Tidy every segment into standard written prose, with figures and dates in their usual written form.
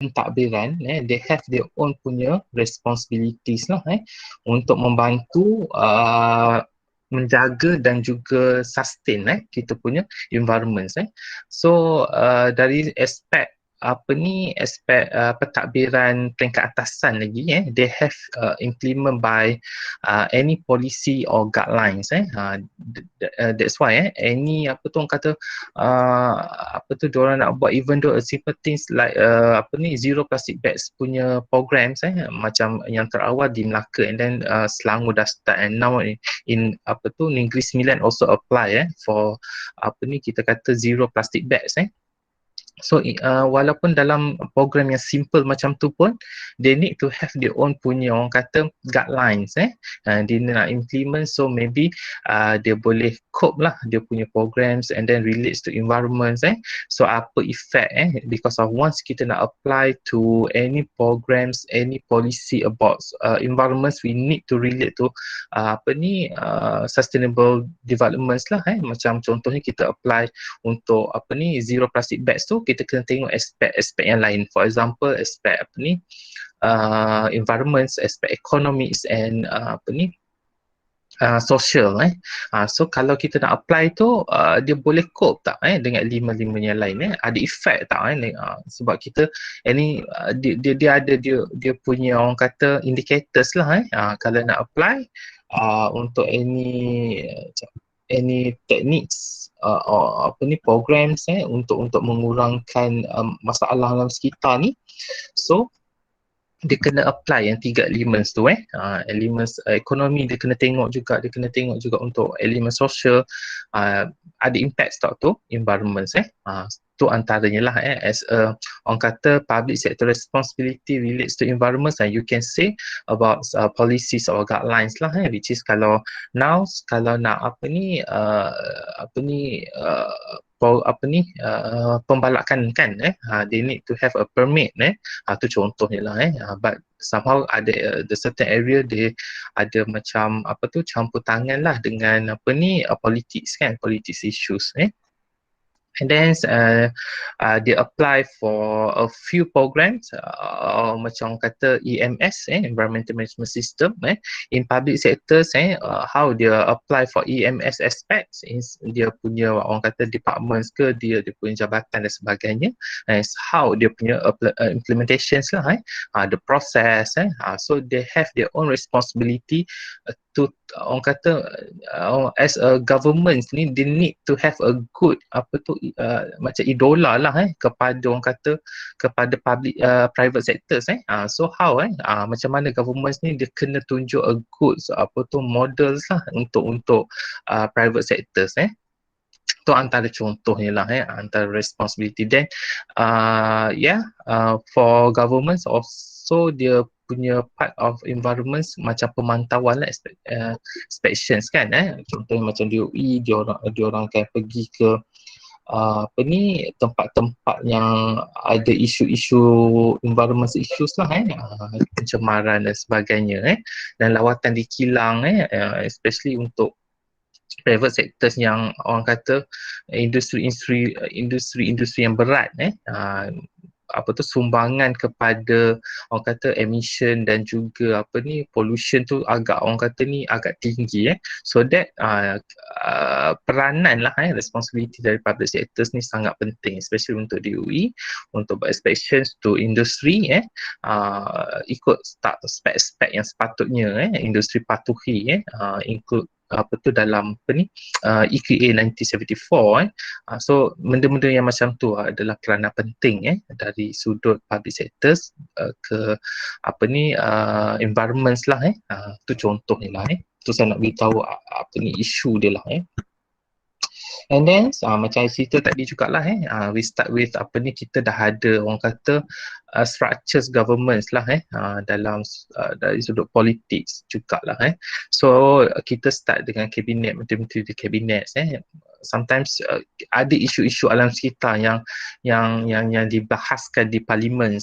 pentadbiran, they have their own punya responsibilities lah untuk membantu menjaga dan juga sustain kita punya environment. So dari aspek aspek pentadbiran peringkat atasan lagi, they have implement by any policy or guidelines. That's why any orang kata diorang nak buat, even though simple things like zero plastic bags punya programs macam yang terawal di Melaka, and then Selangor dah start, and now in Negeri Sembilan also apply for kita kata zero plastic bags. So walaupun dalam program yang simple macam tu pun, they need to have their own punya orang kata guidelines. Dia nak implement, so maybe dia boleh cope lah dia punya programs and then relates to environments. So apa effect because of once kita nak apply to any programs, any policy about environments, we need to relate to sustainable developments lah. Macam contohnya kita apply untuk zero plastic bags tu, kita kena tengok aspek-aspek yang lain. For example, aspek environments, aspek economics and social. So kalau kita nak apply tu, dia boleh cope tak dengan lima-lima yang lain? Ada effect tak? Sebab kita ini dia ada dia punya orang kata indicators lah. Kalau nak apply untuk any techniques programs untuk mengurangkan masalah alam sekitar ni. So dia kena apply yang 3 elements tu elements ekonomi dia kena tengok juga, untuk elemen social, ada impact tak tu environments tu antaranya lah as a orang kata public sector responsibility relates to environment. You can say about policies or guidelines lah which is kalau now nak pembalakan kan they need to have a permit tu contohnya lah but somehow ada the certain area dia ada macam campur tangan lah dengan politics politics issues. And then they apply for a few programs macam kata EMS Environmental Management System in public sectors. How they apply for EMS aspects is dia punya orang kata departments ke dia punya jabatan dan sebagainya, how dia punya implementations lah the process. So they have their own responsibility to orang kata as a government ni, they need to have a good macam idola lah kepada orang kata kepada public private sectors. So how macam mana government ni dia kena tunjuk a good models lah untuk private sectors. Tu antara contohnya lah antara responsibility. Then for governments also dia punya part of environments macam pemantauan lah, inspections kan contohnya macam DOE dia orang akan pergi ke tempat-tempat yang ada isu-isu environment issues lah pencemaran dan sebagainya dan lawatan di kilang especially untuk private sectors yang orang kata industri yang berat sumbangan kepada orang kata emission dan juga pollution tu agak orang kata ni agak tinggi so that peranan lah responsibility dari public sectors ni sangat penting, especially untuk DOE untuk inspections to industri ikut spek-spek yang sepatutnya industri patuhi include dalam EQA 1974 so benda-benda yang macam tu adalah peranan penting dari sudut public sectors ke environments lah tu contohnya lah tu saya nak beritahu isu dia lah And then macam saya cerita tadi jugalah we start with kita dah ada orang kata structures governments lah dalam dari sudut politics jugalah so kita start dengan kabinet, menteri-menteri di kabinet sometimes ada isu-isu alam sekitar yang dibahaskan di parlimen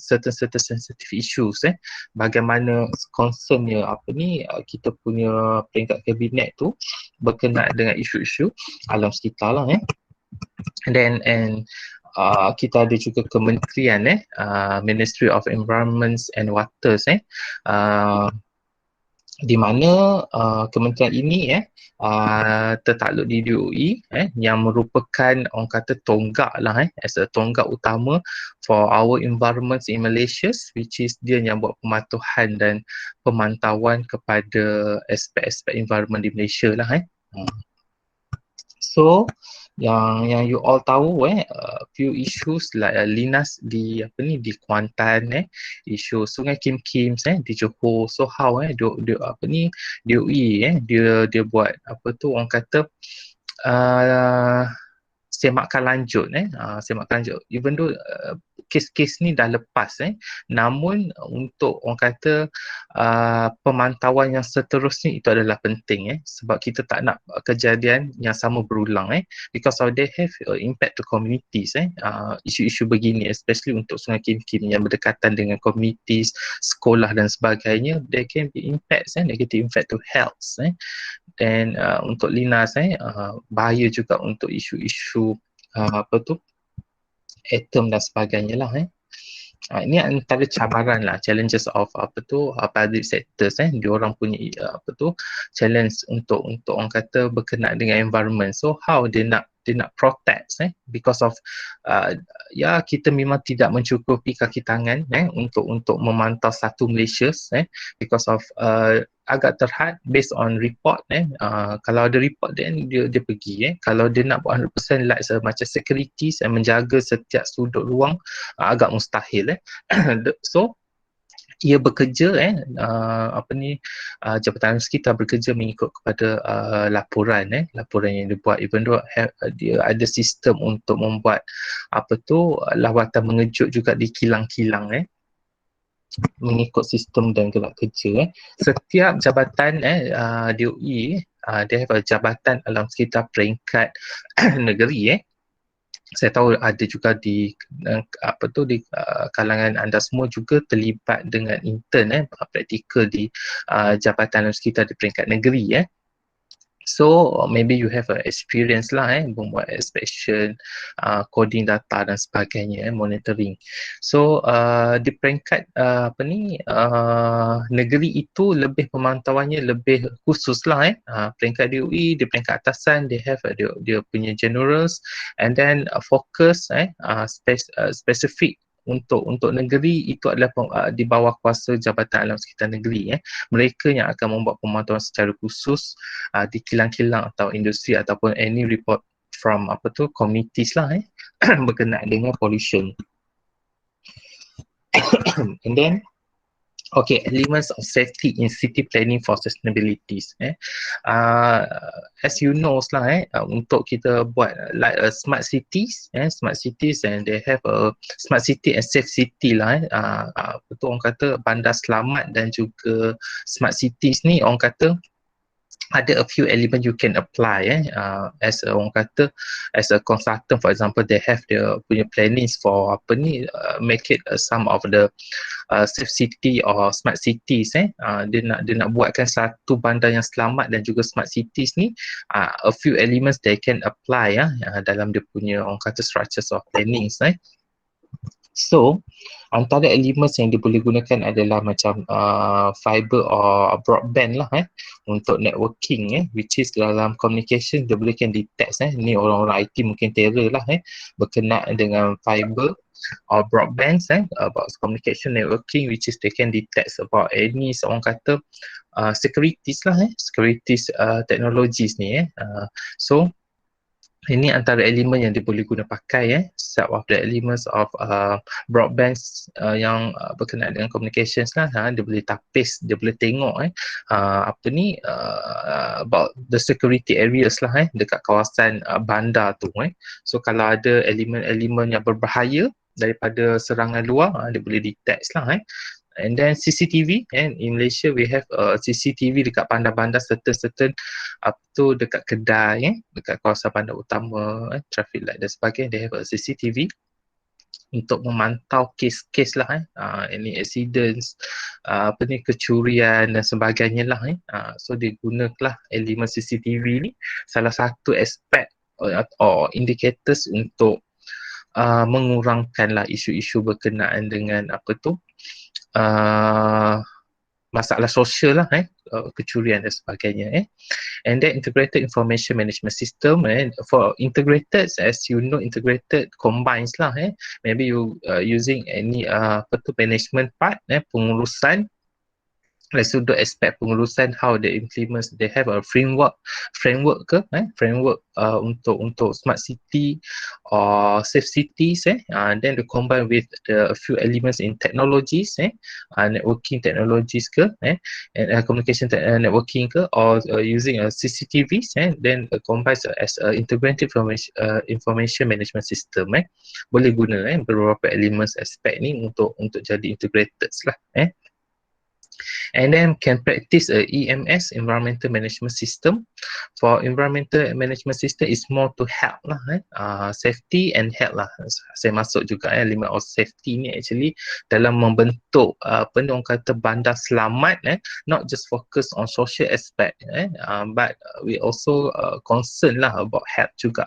certain sensitive issues bagaimana concernnya kita punya peringkat kabinet tu berkenaan dengan isu-isu alam sekitar lah and kita ada juga kementerian Ministry of Environment and Waters uh, di mana kementerian ini tertakluk di DOE yang merupakan orang kata tonggak lah as a tonggak utama for our environment in Malaysia, which is dia yang buat pematuhan dan pemantauan kepada aspek-aspek environment di Malaysia lah So yang you all tahu few issues like linas di di Kuantan isu Sungai Kim Kim di Johor. So how DOE dia buat orang kata semakan lanjut semakan lanjut even though kes-kes ni dah lepas namun untuk orang kata pemantauan yang seterusnya itu adalah penting sebab kita tak nak kejadian yang sama berulang because of they have impact to communities isu-isu begini especially untuk Sungai Kim Kim yang berdekatan dengan communities, sekolah dan sebagainya, there can be impacts negative impact to health dan untuk linas bahaya juga untuk isu-isu atom dan sebagainya lah ini antara cabaran lah, challenges of public sectors diorang punya challenge untuk orang kata berkenaan dengan environment. So how dia nak protect because of kita memang tidak mencukupi kaki tangan untuk memantau satu Malaysia because of agak terhad based on report kalau ada report then dia pergi kalau dia nak buat 100% like macam securities menjaga setiap sudut ruang agak mustahil so ia bekerja Jabatan Sekitar bekerja mengikut kepada laporan yang dibuat even though dia ada sistem untuk membuat lawatan mengejut juga di kilang-kilang mengikut sistem dan gerak kerja setiap jabatan DOE dia have jabatan alam sekitar peringkat negeri saya tahu ada juga di di kalangan anda semua juga terlibat dengan intern praktikal di jabatan alam sekitar di peringkat negeri So maybe you have a experience lah membuat inspection, coding data dan sebagainya, monitoring. So di peringkat negeri itu lebih pemantauannya lebih khusus lah peringkat DOE di peringkat atasan they have dia punya generals and then focus specific untuk negeri itu adalah di bawah kuasa Jabatan Alam Sekitar Negeri mereka yang akan membuat pemantauan secara khusus di kilang-kilang atau industri ataupun any report from communities lah berkenaan dengan pollution. And then elements of safety in city planning for sustainability. As you know lah untuk kita buat like smart cities and they have a smart city and safe city lah orang kata bandar selamat dan juga smart cities ni orang kata ada a few element you can apply as orang kata as a consultant for example they have their punya plannings for make it some of the safe city or smart cities dia nak buatkan satu bandar yang selamat dan juga smart cities ni a few elements they can apply dalam dia punya orang kata structures of plannings So, antara elements yang dia boleh gunakan adalah macam fiber or broadband lah untuk networking which is dalam communication dia boleh detect ni orang-orang IT mungkin terror lah berkenaan dengan fiber or broadband about communication networking which is they can detect about any orang kata securities lah securities technologies ni so ini antara elemen yang dia boleh guna pakai some of the elements of broadband yang berkenaan dengan communications lah dia boleh tapis, dia boleh tengok about the security areas lah dekat kawasan bandar tu so kalau ada elemen-elemen yang berbahaya daripada serangan luar dia boleh detect lah And then CCTV in Malaysia we have CCTV dekat bandar-bandar certain dekat kedai dekat kawasan bandar utama traffic light dan sebagainya they have a CCTV untuk memantau kes-kes lah any accidents kecurian dan sebagainya lah so digunakanlah elemen CCTV ni salah satu aspek or indicators untuk mengurangkanlah isu-isu berkenaan dengan apa tu masalah sosial lah, kecurian dan sebagainya. And then integrated information management system, for integrated, as you know, integrated combines lah, maybe you using any apa tu management part, pengurusan dari sudut aspek pengurusan, how they implement, they have a framework ke framework untuk smart city or safe cities, then they combine with a few elements in technologies, networking technologies ke, and communication networking ke, or using a CCTVs, then combines as a integrated information management system, boleh guna beberapa elements aspek ni untuk jadi integrated lah. And then can practice a EMS, environmental management system. For environmental management system is more to help lah, safety and health lah. Saya masuk juga element of safety ni actually dalam membentuk apa ni orang kata bandar selamat, not just focus on social aspect, but we also concern lah about health juga,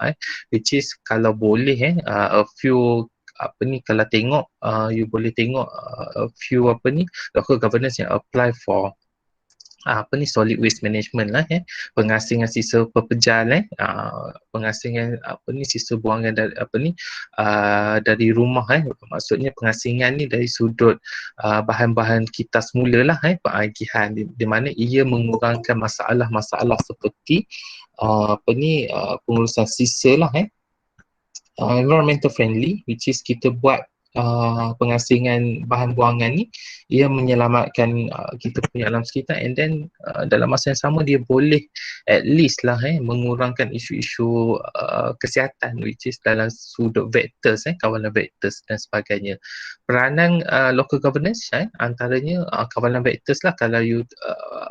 which is kalau boleh a few apa ni, kalau tengok you boleh tengok a few apa ni local governance yang apply for apa ni solid waste management lah, pengasingan sisa pepejal, pengasingan apa ni sisa buangan dari apa ni dari rumah, maksudnya pengasingan ni dari sudut bahan-bahan kita semula lah, pengagihan di mana ia mengurangkan masalah-masalah seperti apa ni pengurusan sisa lah, environmental friendly, which is kita buat pengasingan bahan buangan ni ia menyelamatkan kita punya alam sekitar, and then dalam masa yang sama dia boleh at least lah mengurangkan isu-isu kesihatan, which is dalam sudut vectors, kawalan vectors dan sebagainya. Peranan local governance antaranya kawalan vectors lah, kalau you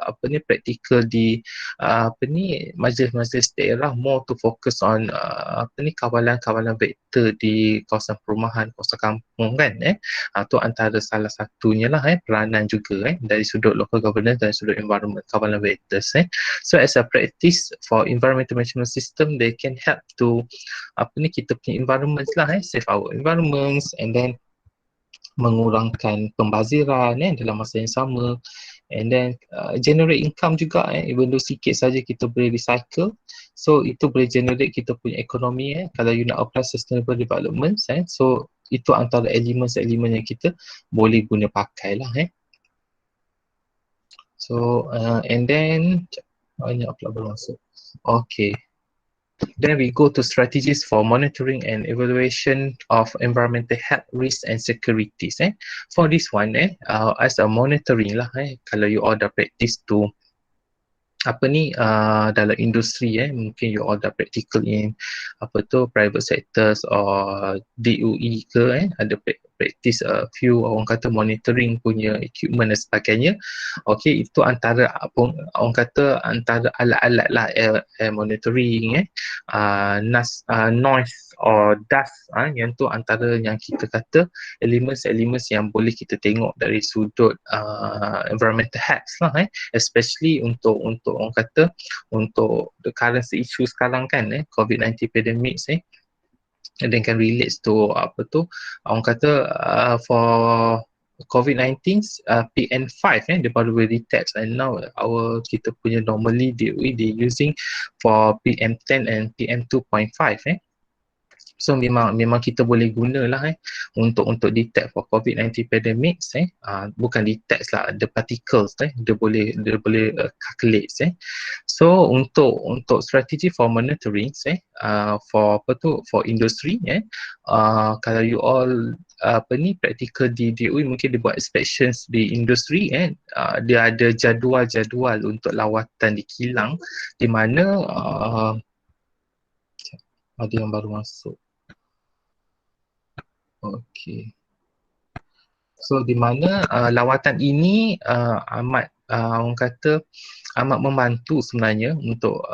apa ni praktikal di apa ni majlis-majlis daerah, more to focus on apa ni kawalan-kawalan vektor di kawasan perumahan, kawasan kampung kan, tu antara salah satunya lah peranan juga dari sudut local governance, dari sudut environment, kawalan vectors. So as a practice for environmental management system, they can help to apa ni kita punya environment lah, save our environments, and then mengurangkan pembaziran dalam masa yang sama, and then generate income juga, even though sikit saja kita boleh recycle, so itu boleh generate kita punya ekonomi, kalau you nak apply sustainable development, so itu antara elemen-elemen yang kita boleh guna pakai lah. So and then banyak pula baru masuk. Okay. Then we go to strategies for monitoring and evaluation of environmental health risks and securities. For this one, as a monitoring lah, kalau you order practice to apa ni dalam industri, mungkin you order practical in apa tu private sectors or DOE ke, ada practice a few orang kata monitoring punya equipment dan sebagainya. Okey, itu antara orang kata antara alat-alat lah air monitoring, noise or dust, yang tu antara yang kita kata elemen-elemen yang boleh kita tengok dari sudut environmental health lah, especially untuk orang kata untuk the current issue sekarang kan, COVID-19 pandemic, and then can relate to apa tu orang kata for COVID-19 PM5 dia baru detect, and now kita punya normally they using for PM10 and PM2.5. So memang kita boleh gunalah untuk detect for COVID-19 pandemic, bukan detect lah, the particles, dia boleh calculate. So untuk strategi for monitoring, for apa tu for industry, kalau you all apa ni praktikal di DOE, mungkin dia buat inspections di industri, dia ada jadual-jadual untuk lawatan di kilang, di mana ada yang baru masuk. Okey. So di mana lawatan ini amat orang kata amat membantu sebenarnya untuk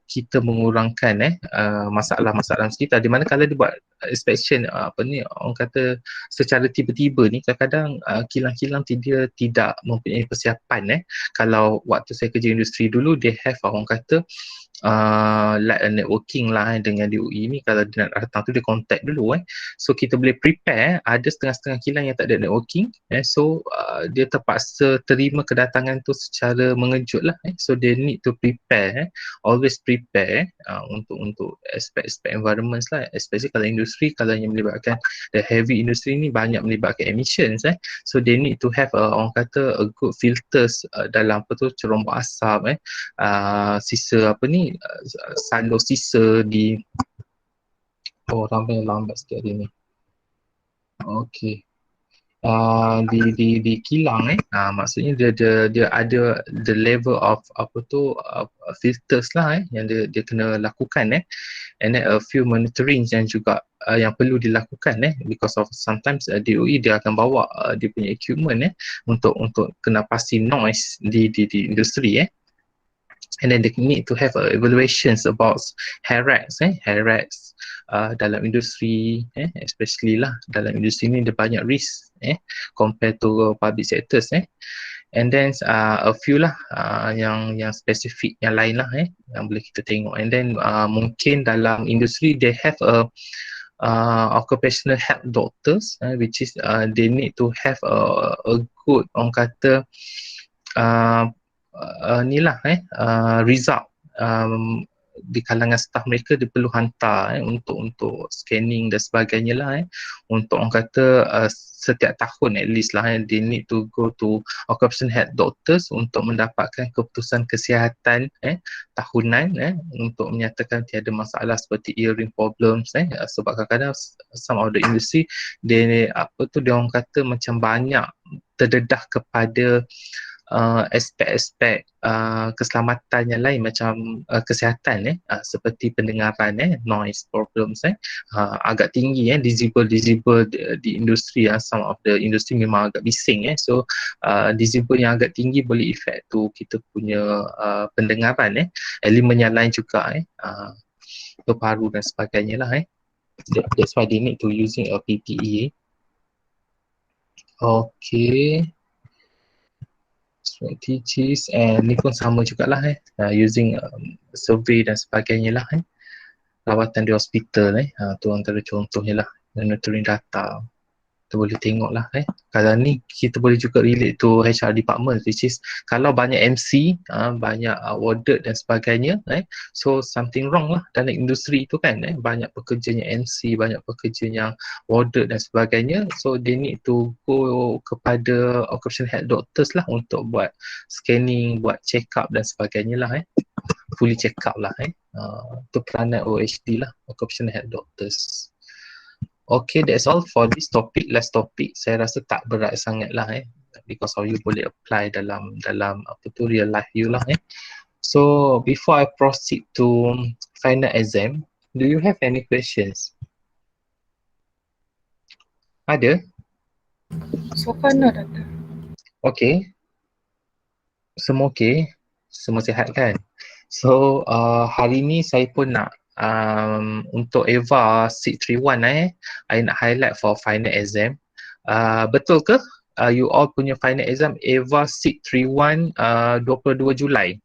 kita mengurangkan masalah-masalah sekitar, di mana kalau dia buat inspection apa ni orang kata secara tiba-tiba ni, kadang-kadang kilang-kilang dia tidak mempunyai persiapan. Kalau waktu saya kerja industri dulu, they have orang kata like a networking lah dengan DOE ni. Kalau dia nak datang tu dia contact dulu so kita boleh prepare. Ada setengah-setengah kilang yang tak ada networking so dia terpaksa terima kedatangan tu secara mengejut lah so they need to prepare always prepare untuk aspek-aspek environment lah, especially kalau industri, kalau yang melibatkan the heavy industry ni banyak melibatkan emissions so they need to have orang kata a good filters dalam apa tu cerombak asap sisa apa ni sandur sisa di ramai lambat sikit hari ni. Okey. Di kilang maksudnya dia ada the level of apa tu filters lah yang dia kena lakukan and then a few monitoring yang juga yang perlu dilakukan because of sometimes DOE dia akan bawa dia punya equipment untuk kena pasti noise di industri and then they need to have evaluations about HERAX dalam industri especially lah dalam industri ni dia banyak risk compared to public sectors and then a few lah yang spesifik yang lain lah yang boleh kita tengok. And then mungkin dalam industri they have a occupational health doctors which is they need to have a good orang kata result di kalangan staf mereka. Dia perlu hantar untuk scanning dan sebagainya lah untuk orang kata setiap tahun at least lah they need to go to occupational health doctors untuk mendapatkan keputusan kesihatan tahunan untuk menyatakan tiada masalah seperti earring problems sebab kadang-kadang some of the industry dia orang kata macam banyak terdedah kepada aspek-aspek keselamatan yang lain macam kesihatan seperti pendengaran noise problems agak tinggi decibel di industri some of the industri memang agak bising so decibel yang agak tinggi boleh efek tu kita punya pendengaran elemen yang lain juga paru dan sebagainya lah that's why they need to using a PPE. Okay, strategies and ni pun sama jugalah using survey dan sebagainya lah rawatan di hospital tu antara contohnya lah monitoring data. Kita boleh tengok lah kalau ni kita boleh juga relate to HR department which is kalau banyak MC banyak awarded dan sebagainya so something wrong lah dalam industri tu kan banyak pekerjanya MC, banyak pekerjanya awarded dan sebagainya so they need to go kepada occupational health doctors lah untuk buat scanning, buat check up dan sebagainya lah fully check up lah tu peranan OHD lah, occupational health doctors. Okay, that's all for this topic. Last topic, saya rasa tak berat sangat lah because of you boleh apply dalam apa tu real life you lah So before I proceed to final exam, do you have any questions? Ada? So far no, Doctor. Okay. Semua okay? Semua sihat kan? So hari ni saya pun nak untuk EVA 631 I nak highlight for final exam. Betul ke you all punya final exam EVA 631 22 Julai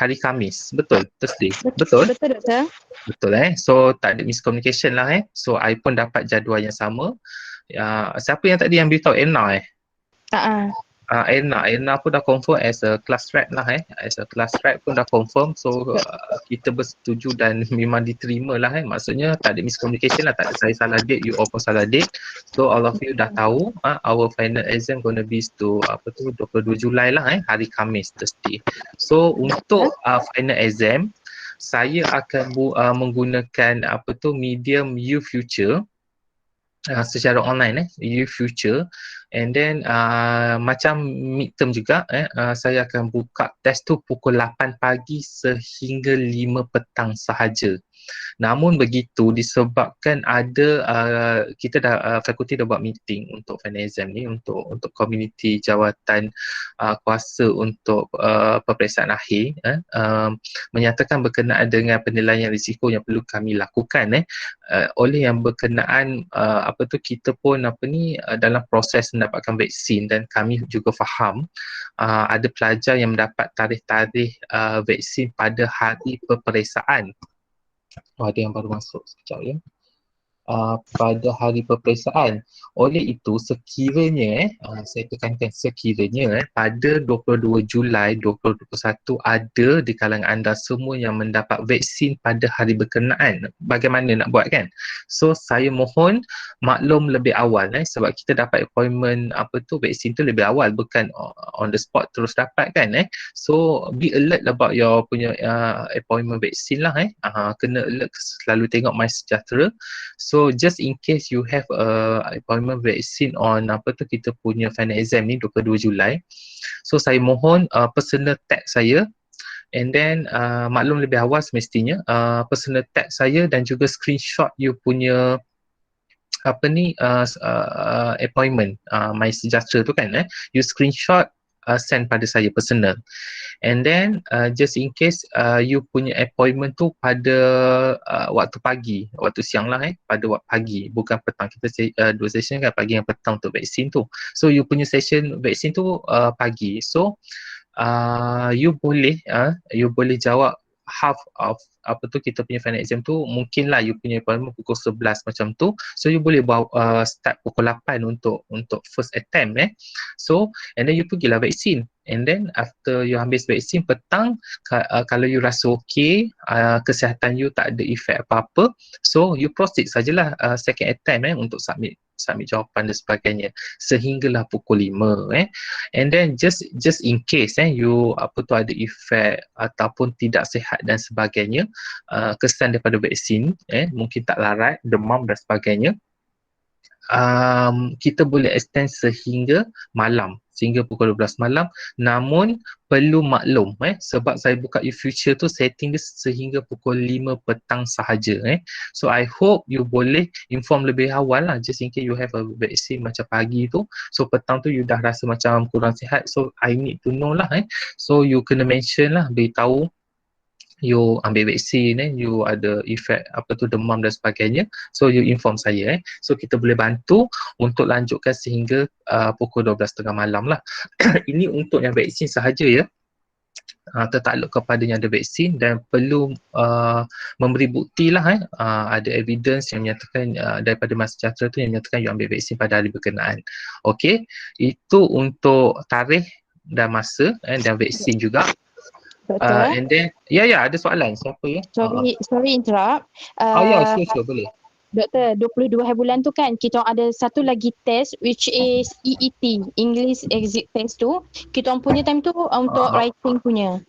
hari Khamis? Betul? Thursday? Betul? Betul, Doktor. Betul so tak ada miscommunication lah so I pun dapat jadual yang sama. Siapa yang tadi yang beritahu Erna Erna pun dah confirm as a class rep lah as a class rep pun dah confirm so kita bersetuju dan memang diterima lah maksudnya tak ada miscommunication lah, tak ada saya salah date, you all pun salah date so all of you dah tahu our final exam gonna be to 22 Julai lah hari Khamis, Thursday. So untuk final exam saya akan menggunakan medium U Future secara online U Future and then macam midterm juga saya akan buka test tu pukul 8 pagi sehingga 5 petang sahaja Namun begitu, disebabkan ada kita dah fakulti dah buat meeting untuk final exam ni, untuk komuniti jawatan kuasa untuk peperiksaan akhir, menyatakan berkenaan dengan penilaian risiko yang perlu kami lakukan oleh yang berkenaan kita pun dalam proses mendapatkan vaksin, dan kami juga faham ada pelajar yang mendapat tarikh-tarikh vaksin pada hari peperiksaan. Ada yang baru masuk sekejap ya. Pada hari peperiksaan. Oleh itu, sekiranya, saya tekankan sekiranya pada 22 Julai 2021 ada di kalangan anda semua yang mendapat vaksin pada hari berkenaan, bagaimana nak buat kan? So, saya mohon maklum lebih awal sebab kita dapat appointment vaksin tu lebih awal, bukan on the spot terus dapat kan So, be alert about your punya appointment vaksin lah kena alert, selalu tengok My Sejahtera. So just in case you have appointment vaksin on kita punya final exam ni 22 Julai. So saya mohon personal tag saya, and then maklum lebih awal semestinya, personal tag saya dan juga screenshot you punya appointment My Sejahtera tu kan you screenshot send pada saya personal. And then just in case you punya appointment tu pada waktu pagi, waktu siang lah pada waktu pagi, bukan petang. Kita dua session kan, pagi dan petang untuk vaksin tu. So you punya session vaksin tu pagi. So you boleh jawab half of kita punya final exam tu, mungkinlah you punya appointment pukul 11 macam tu. So you boleh start pukul 8 untuk first attempt So and then you pergilah vaksin, and then after you ambil vaksin petang, kalau you rasa okey, kesihatan you tak ada efek apa-apa, so you proceed sajalah second attempt untuk submit jawapan dan sebagainya sehinggalah pukul 5 and then just in case you ada efek ataupun tidak sihat dan sebagainya, kesan daripada vaksin mungkin tak larat, demam dan sebagainya, kita boleh extend sehingga malam, sehingga pukul 12 malam. Namun perlu maklum sebab saya buka e-future tu setting dia sehingga pukul 5 petang sahaja So I hope you boleh inform lebih awal lah, just in case you have a vaccine macam pagi tu, so petang tu you dah rasa macam kurang sihat, so I need to know lah so you kena mention lah, beritahu you ambil vaksin you ada efek demam dan sebagainya, so you inform saya so kita boleh bantu untuk lanjutkan sehingga pukul 12.30 malam lah. Ini untuk yang vaksin sahaja ya, tertakluk kepada yang ada vaksin, dan perlu memberi bukti lah ada evidence yang menyatakan daripada My Sejahtera tu yang menyatakan you ambil vaksin pada hari berkenaan. Okey, itu untuk tarikh dan masa dan vaksin juga. Doktor, And then ada soalan siapa ya? sorry interrupt. Sure boleh. Doktor, 22 hari bulan tu kan kita orang ada satu lagi test which is EET, English Exit Test tu. Kita orang punya time tu untuk writing punya.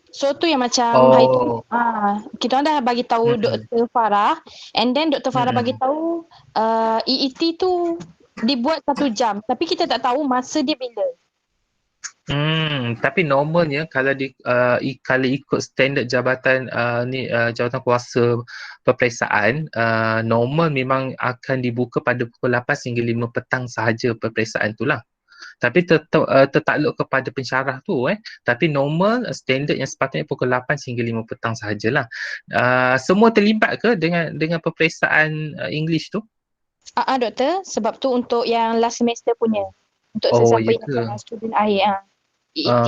So tu yang macam hari tu kita orang dah bagi tahu Dr. Farah, and then Dr. Farah bagi tahu EET tu dibuat 1 jam, tapi kita tak tahu masa dia bila. Tapi normalnya kalau kalau ikut standard jabatan jawatan kuasa peperiksaan, normal memang akan dibuka pada pukul 8 hingga 5 petang sahaja peperiksaan tu lah. Tapi tertakluk kepada pensyarah tu tapi normal standard yang sepatutnya pukul 8 hingga 5 petang sahajalah. Semua terlibat ke dengan peperiksaan English tu? Doktor, sebab tu untuk yang last semester punya, untuk sesiapa yang student akhir EET.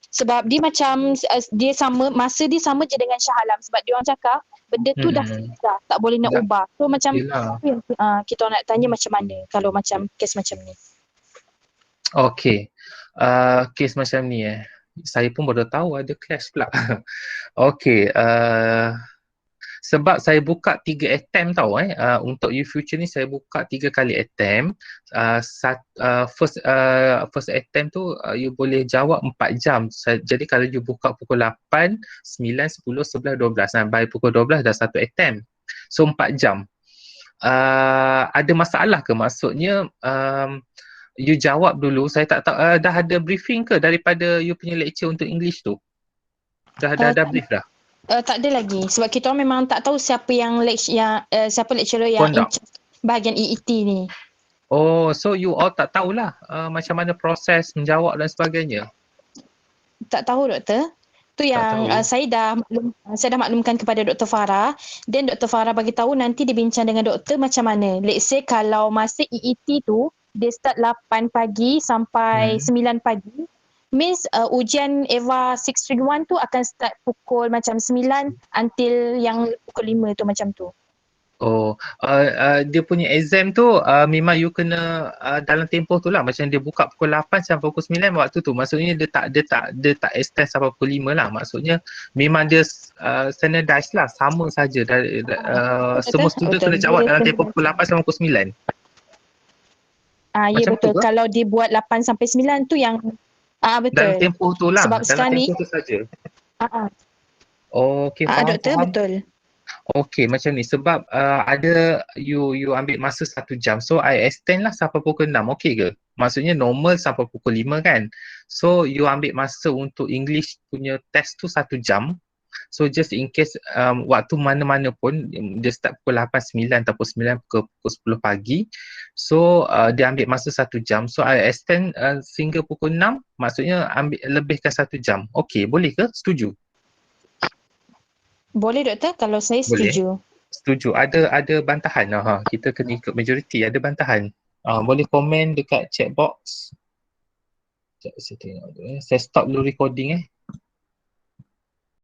Sebab dia macam dia sama, masa dia sama je dengan Shah Alam, sebab dia orang cakap benda tu dah tak boleh nak ubah. So macam kita nak tanya macam mana kalau macam kes macam ni. Okey. Kes macam ni saya pun baru tahu ada clash pula. Okey, sebab saya buka 3 attempt tau untuk e-future ni saya buka 3 kali attempt. First attempt tu you boleh jawab 4 jam. Jadi kalau you buka pukul 8, 9, 10, 11, 12, by pukul 12 dah 1 attempt. So 4 jam. Ada masalah ke? Maksudnya you jawab dulu, saya tak tahu dah ada briefing ke daripada you punya lecture untuk English tu? Dah ada brief dah? Tak ada lagi sebab kita orang memang tak tahu siapa yang siapa lecturer yang in Conduct. charge bahagian EET ni. Oh, so you all tak tahulah macam mana proses menjawab dan sebagainya. Tak tahu doktor. Tu Tak yang tahu. saya dah maklumkan kepada Dr. Farah, dan Dr. Farah bagi tahu nanti dia bincang dengan doktor macam mana. Let's say kalau masa EET tu dia start 8 pagi sampai 9 pagi, means ujian EVA 631 tu akan start pukul macam 9 until yang pukul 5 tu macam tu. Oh, dia punya exam tu memang you kena dalam tempoh tu lah. Macam dia buka pukul 8 sampai pukul 9 waktu tu. Maksudnya dia tak extend sampai pukul 5 lah. Maksudnya memang dia standardized lah. Sama saja. Semua student kena jawab dalam tempoh pukul 8 sampai pukul 9. Ya Macam betul. tu ke? Kalau dia buat 8 sampai 9 tu yang betul. Dalam tempoh tu lah. Sebab Dalam sekarang ni tempoh tu saja. doktor Faham. betul. Okey, macam ni sebab ada you ambil masa 1 jam. So I extend lah sampai pukul 6. Okey ke? Maksudnya normal sampai pukul 5 kan. So you ambil masa untuk English punya test tu 1 jam. So just in case waktu mana-mana pun dia start pukul 8, 9 ataupun 9 ke pukul 10 pagi. So dia ambil masa 1 jam. So I extend sehingga pukul 6. Maksudnya lebihkan 1 jam. Okey, boleh ke? Setuju? Boleh doktor kalau saya Boleh. setuju. Setuju. Ada bantahan. Kita kena ikut majoriti. Ada bantahan. Boleh komen dekat chat box. Sekejap saya tengok tu. Saya stop dulu recording